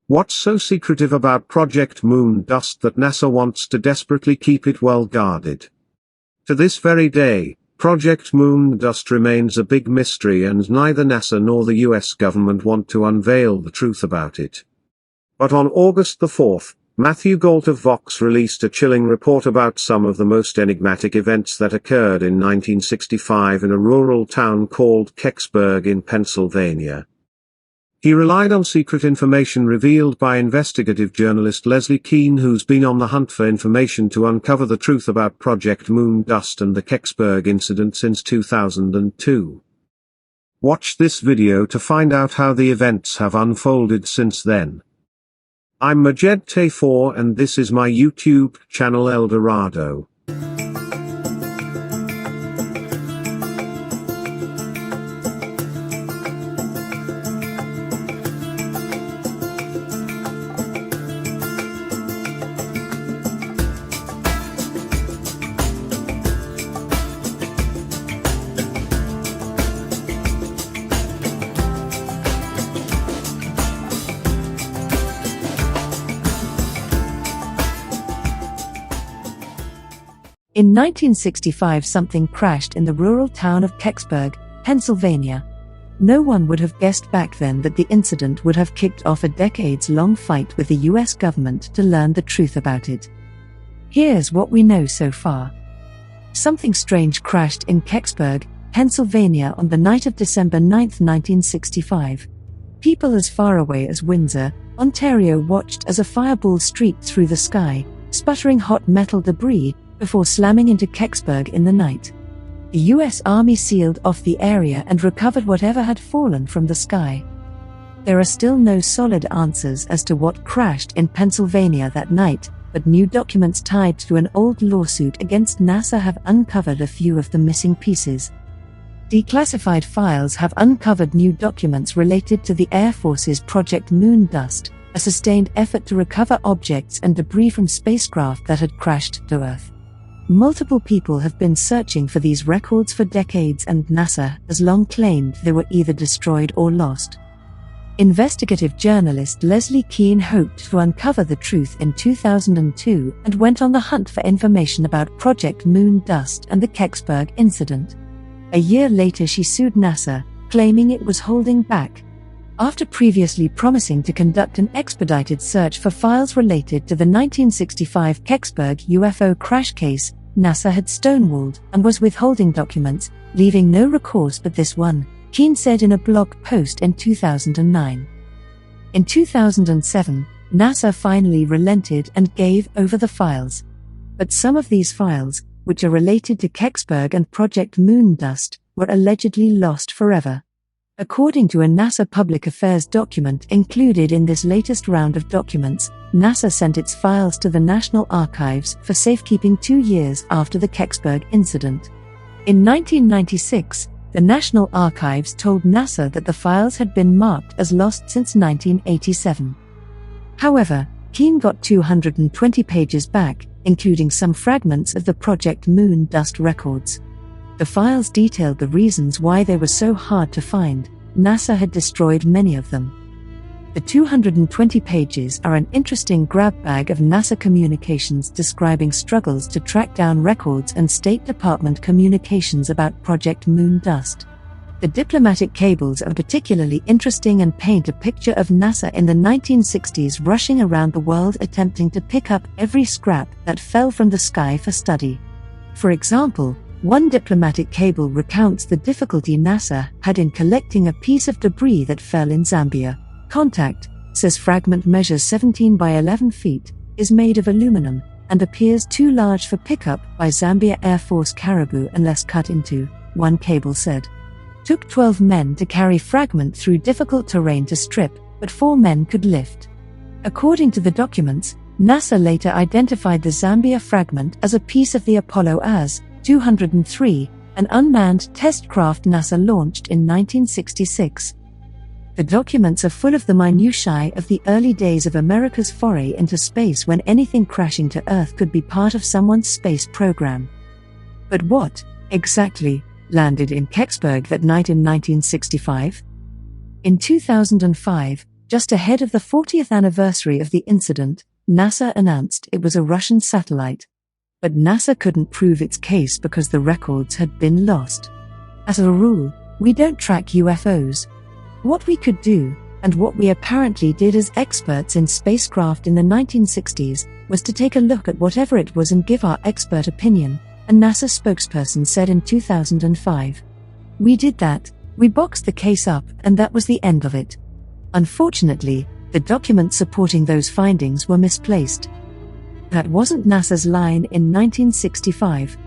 What's so secretive about Project Moon Dust that NASA wants to desperately keep it well guarded? To this very day, Project Moon Dust remains a big mystery, and neither NASA nor the US government want to unveil the truth about it. But on August the 4th, Gault of Vox released a chilling report about some of the most enigmatic events that occurred in 1965 in a rural town called Kecksburg in Pennsylvania. He relied on secret information revealed by investigative journalist Leslie Kean, who's been on the hunt for information to uncover the truth about Project Moon Dust and the Kecksburg incident since 2002. Watch this video to find out how the events have unfolded since then. I'm Majed Taifour, and this is my YouTube channel El Dorado. In 1965, something crashed in the rural town of Kecksburg, Pennsylvania. No one would have guessed back then that the incident would have kicked off a decades-long fight with the US government to learn the truth about it. Here's what we know so far. Something strange crashed in Kecksburg, Pennsylvania on the night of December 9, 1965. People as far away as Windsor, Ontario watched as a fireball streaked through the sky, sputtering hot metal debris, before slamming into Kecksburg in the night. The US Army sealed off the area and recovered whatever had fallen from the sky. There are still no solid answers as to what crashed in Pennsylvania that night, but new documents tied to an old lawsuit against NASA have uncovered a few of the missing pieces. Declassified files have uncovered new documents related to the Air Force's Project Moon Dust, a sustained effort to recover objects and debris from spacecraft that had crashed to Earth. Multiple people have been searching for these records for decades, and NASA has long claimed they were either destroyed or lost. Investigative journalist Leslie Kean hoped to uncover the truth in 2002 and went on the hunt for information about Project Moon Dust and the Kecksburg incident. A year later, she sued NASA, claiming it was holding back. After previously promising to conduct an expedited search for files related to the 1965 Kecksburg UFO crash case, NASA had stonewalled and was withholding documents, leaving no recourse but this one, Kean said in a blog post in 2009. In 2007, NASA finally relented and gave over the files. But some of these files, which are related to Kecksburg and Project Moon Dust, were allegedly lost forever. According to a NASA public affairs document included in this latest round of documents, NASA sent its files to the National Archives for safekeeping 2 years after the Kecksburg incident. In 1996, the National Archives told NASA that the files had been marked as lost since 1987. However, Kean got 220 pages back, including some fragments of the Project Moon Dust records. The files detailed the reasons why they were so hard to find. NASA had destroyed many of them. The 220 pages are an interesting grab bag of NASA communications describing struggles to track down records and State Department communications about Project Moon Dust. The diplomatic cables are particularly interesting and paint a picture of NASA in the 1960s rushing around the world attempting to pick up every scrap that fell from the sky for study. For example, one diplomatic cable recounts the difficulty NASA had in collecting a piece of debris that fell in Zambia. Contact, says fragment measures 17 by 11 feet, is made of aluminum, and appears too large for pickup by Zambia Air Force caribou unless cut into, one cable said. Took 12 men to carry fragment through difficult terrain to strip, but 4 men could lift. According to the documents, NASA later identified the Zambia fragment as a piece of the Apollo AS-203, an unmanned test craft NASA launched in 1966. The documents are full of the minutiae of the early days of America's foray into space, when anything crashing to Earth could be part of someone's space program. But what, exactly, landed in Kecksburg that night in 1965? In 2005, Just ahead of the 40th anniversary of the incident, NASA announced it was a Russian satellite. But NASA couldn't prove its case because the records had been lost. As a rule, we don't track UFOs. What we could do, and what we apparently did as experts in spacecraft in the 1960s, was to take a look at whatever it was and give our expert opinion, a NASA spokesperson said in 2005. We did that, we boxed the case up, and that was the end of it. Unfortunately, the documents supporting those findings were misplaced. That wasn't NASA's line in 1965.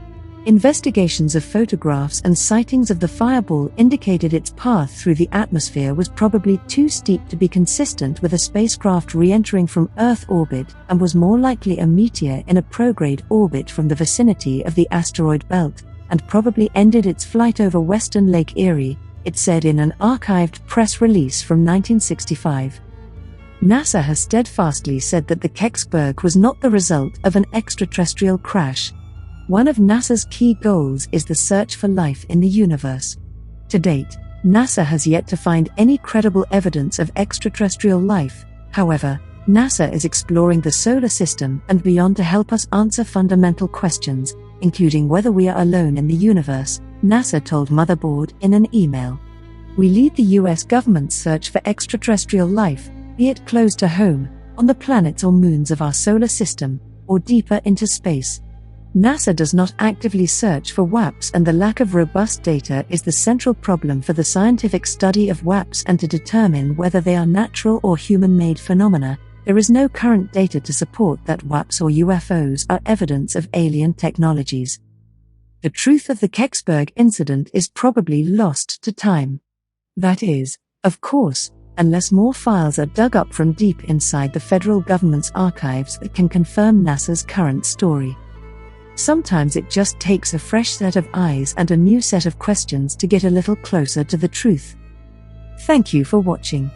Investigations of photographs and sightings of the fireball indicated its path through the atmosphere was probably too steep to be consistent with a spacecraft re-entering from Earth orbit and was more likely a meteor in a prograde orbit from the vicinity of the asteroid belt, and probably ended its flight over western Lake Erie, it said in an archived press release from 1965. NASA has steadfastly said that the Kecksburg was not the result of an extraterrestrial crash. One of NASA's key goals is the search for life in the universe. To date, NASA has yet to find any credible evidence of extraterrestrial life. However, NASA is exploring the solar system and beyond to help us answer fundamental questions, including whether we are alone in the universe, NASA told Motherboard in an email. We lead the US government's search for extraterrestrial life, be it close to home, on the planets or moons of our solar system, or deeper into space. NASA does not actively search for WAPs, and the lack of robust data is the central problem for the scientific study of WAPs and to determine whether they are natural or human-made phenomena. There is no current data to support that WAPs or UFOs are evidence of alien technologies. The truth of the Kecksburg incident is probably lost to time. That is, of course, unless more files are dug up from deep inside the federal government's archives that can confirm NASA's current story. Sometimes it just takes a fresh set of eyes and a new set of questions to get a little closer to the truth. Thank you for watching.